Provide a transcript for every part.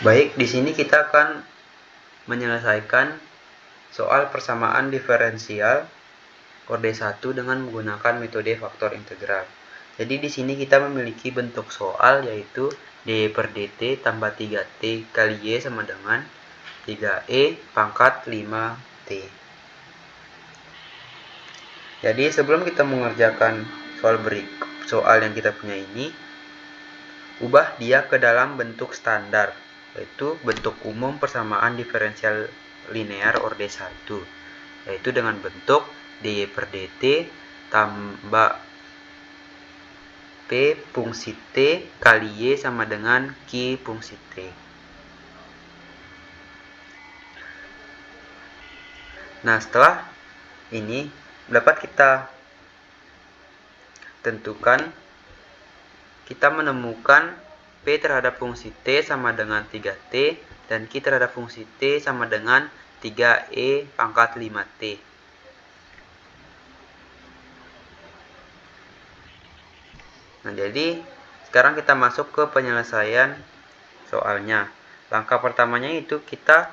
Baik, di sini kita akan menyelesaikan soal persamaan diferensial orde 1 dengan menggunakan metode faktor integral. Jadi di sini kita memiliki bentuk soal yaitu dy per dt tambah 3t kali y sama dengan 3e pangkat 5t. Jadi sebelum kita mengerjakan soal yang kita punya ini, ubah dia ke dalam bentuk standar, yaitu bentuk umum persamaan diferensial linear orde 1, yaitu dengan bentuk dy per dt tambah p fungsi t kali y sama dengan q fungsi t. Nah, setelah ini dapat kita tentukan, kita menemukan p terhadap fungsi t sama dengan 3t dan q terhadap fungsi t sama dengan 3e pangkat 5t. Nah, jadi sekarang kita masuk ke penyelesaian soalnya. Langkah pertamanya itu kita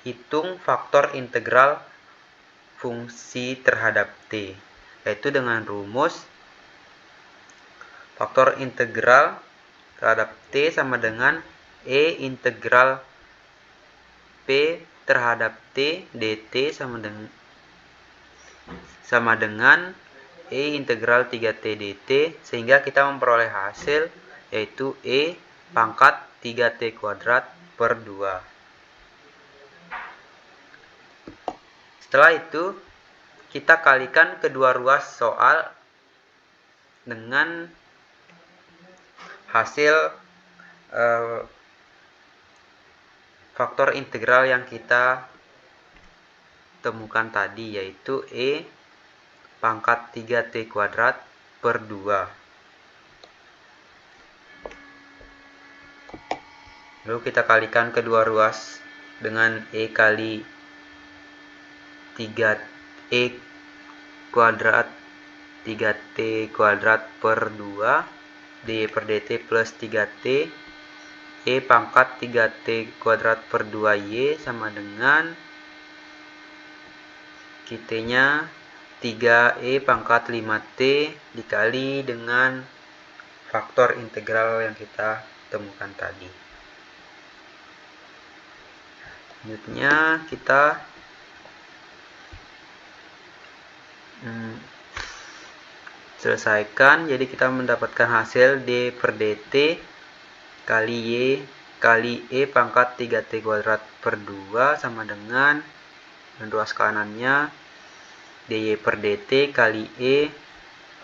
hitung faktor integral fungsi terhadap t, yaitu dengan rumus faktor integral terhadap t sama dengan e integral p terhadap t dt sama dengan e integral 3t dt, sehingga kita memperoleh hasil yaitu e pangkat 3t kuadrat per 2. Setelah itu kita kalikan kedua ruas soal dengan hasil faktor integral yang kita temukan tadi, yaitu e pangkat 3t kuadrat per 2. Lalu kita kalikan kedua ruas dengan e kali 3e kuadrat 3t kuadrat per 2 dy per dt plus 3t e pangkat 3t kuadrat per 2y sama dengan q-nya 3e pangkat 5t dikali dengan faktor integral yang kita temukan tadi. Selanjutnya kita selesaikan. Jadi kita mendapatkan hasil d per dt kali y kali e pangkat 3t kuadrat per 2 sama dengan ruas kanannya dy per dt kali e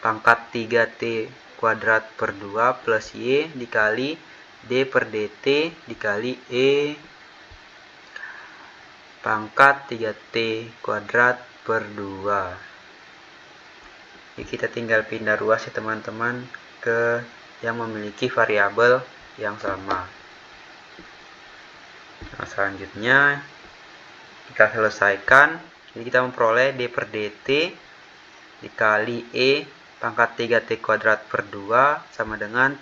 pangkat 3t kuadrat per 2 plus y dikali d per dt dikali e pangkat 3t kuadrat per 2. Jadi kita tinggal pindah ruas ya teman-teman ke yang memiliki variabel yang sama. Nah, selanjutnya kita selesaikan. Jadi kita memperoleh d per dt dikali e pangkat 3t kuadrat per 2 sama dengan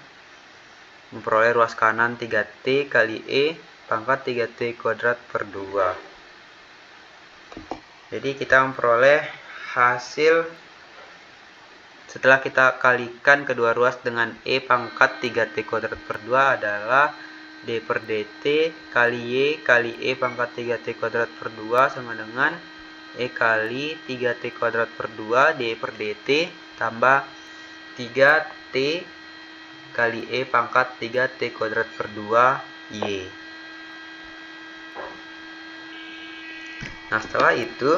memperoleh ruas kanan 3t kali e pangkat 3t kuadrat per 2. Jadi kita memperoleh hasil setelah kita kalikan kedua ruas dengan e pangkat 3t kuadrat per 2 adalah d per dt kali y kali e pangkat 3t kuadrat per 2 sama dengan e kali 3t kuadrat per 2 d per dt tambah 3t kali e pangkat 3t kuadrat per 2 y. Nah, setelah itu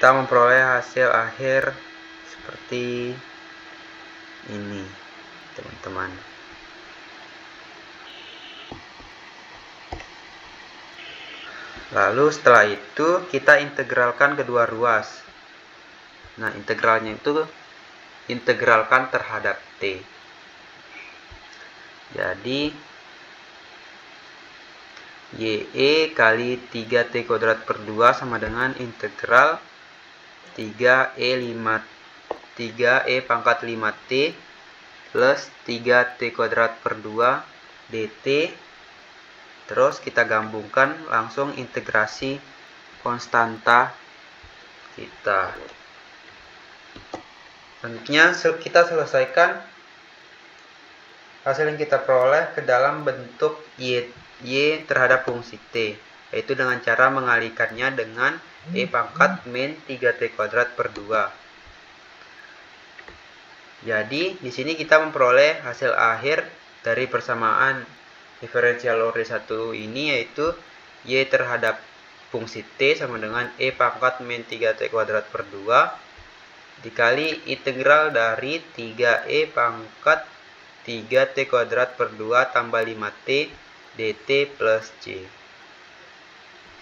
kita memperoleh hasil akhir seperti ini, teman-teman. Lalu setelah itu kita integralkan kedua ruas. Nah, integralnya itu integralkan terhadap t. Jadi ye kali 3t kuadrat per 2 sama dengan integral 3e pangkat 5t plus 3t kuadrat per 2 dt. Terus kita gabungkan langsung integrasi konstanta kita. Selanjutnya kita selesaikan hasil yang kita peroleh ke dalam bentuk y terhadap fungsi t, yaitu dengan cara mengalihkannya dengan e pangkat min 3t kuadrat per 2. Jadi di sini kita memperoleh hasil akhir dari persamaan diferensial orde 1 ini, yaitu y terhadap fungsi t sama dengan e pangkat min 3t kuadrat per 2 dikali integral dari 3e pangkat 3t kuadrat per 2 tambah 5t dt plus c.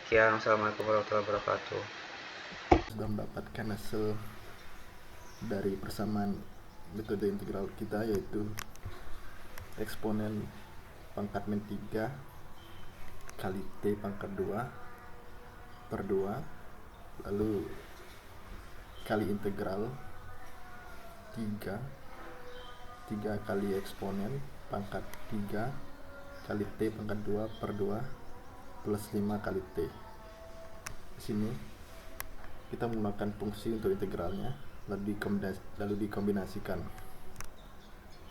Sekian, wassalamualaikum warahmatullahi wabarakatuh. Sudah mendapatkan hasil dari persamaan metode integral kita, yaitu eksponen pangkat min 3 kali t pangkat 2 per 2 lalu kali integral 3 kali eksponen pangkat 3 kali t pangkat 2 per 2 plus 5 kali t. Di sini kita menggunakan fungsi untuk integralnya, lalu dikombinasikan.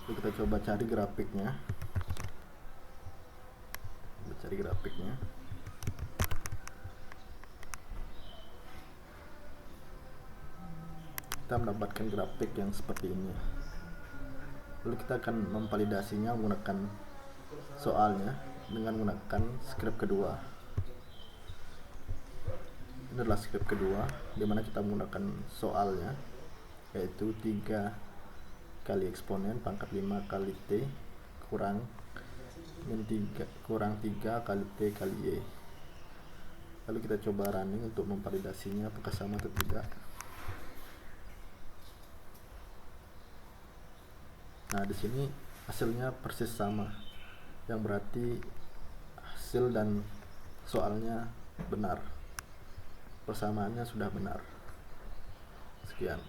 Lalu kita coba cari grafiknya. Kita mendapatkan grafik yang seperti ini. Lalu kita akan memvalidasinya menggunakan soalnya dengan menggunakan script kedua. Ini adalah script kedua di mana kita menggunakan soalnya, yaitu 3 kali eksponen pangkat 5 kali t kurang 3 kali t kali y. Lalu kita coba running untuk memvalidasinya apakah sama atau tidak. Nah, di sini hasilnya persis sama, yang berarti hasil dan soalnya benar, persamaannya sudah benar. Sekian.